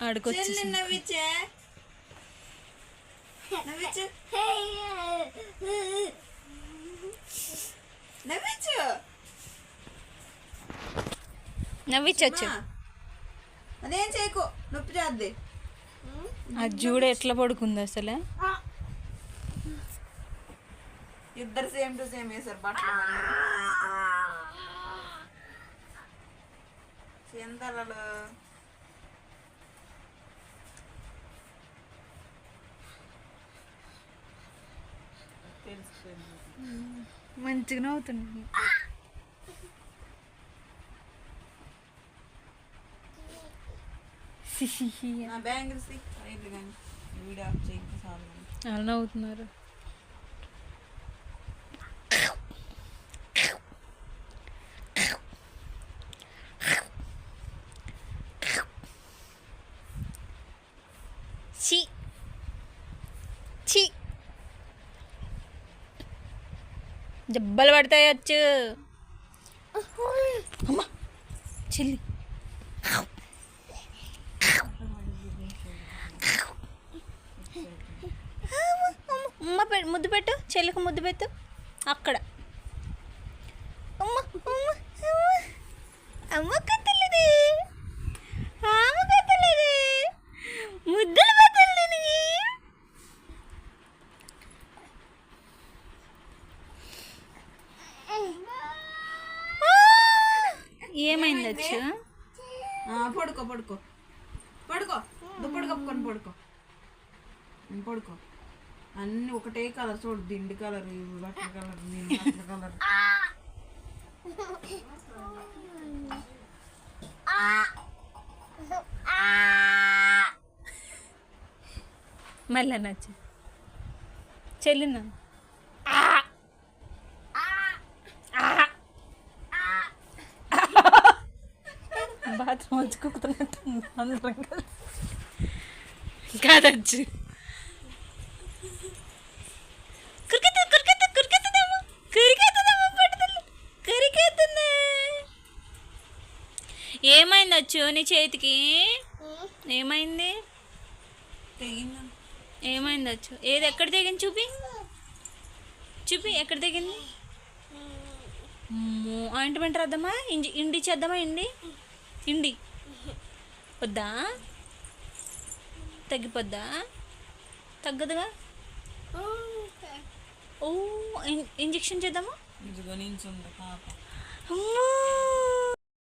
ఆడుకొచ్చి నవ్వించచ్చు. అదేం చేయకు, నొప్పి చేద్ది. అది చూడ ఎట్లా పడుకుంది అసలు. ఇద్దరు సేమ్ టు సేమ్ వేసారు బట్టలు. చింతలలో మంచిగా నవ్వుతుంది. నా బ్యాంగిల్స్ కానీ వీడియో ఆఫ్ చేయక చాలు. అలా నవ్వుతున్నారు. చి చి దెబ్బలు పడతాయచ్చు. అమ్మా చెల్లి ముద్దు పెట్టు, చెల్లికి ముద్దు పెట్టు అక్కడ. అమ్మ అమ్మ అమ్మ కత్తలేది, అమ్మ కత్తలేది, ముద్దలు పెట్టలేదు. ఏమైంది వచ్చు? పడుకో పడుకో పడుకో, దుప్పటి కప్పుకొని పడుకో పడుకో. అన్నీ ఒకటే కలర్ చూడు, దిండి కలర్, బట్టల కలర్, బట్టల కలర్. మళ్ళీ నచ్చు చెల్లిన బాత్రూమ్ వచ్చి కుక్కుతున్నట్టు అందరం కాదచ్చు. ఏమైంది వచ్చు నీ చేతికి? ఏమైంది? ఏమైంది వచ్చు? ఏది ఎక్కడ తెగింది చూపి, చూపి ఎక్కడ తెగింది. ఆయింట్మెంట్ రాద్దామా? ఇండి చేద్దామా? ఇండి వద్దా? తగ్గిపోద్దా? తగ్గదుగా. ఓ ఇంజెక్షన్ చేద్దామా?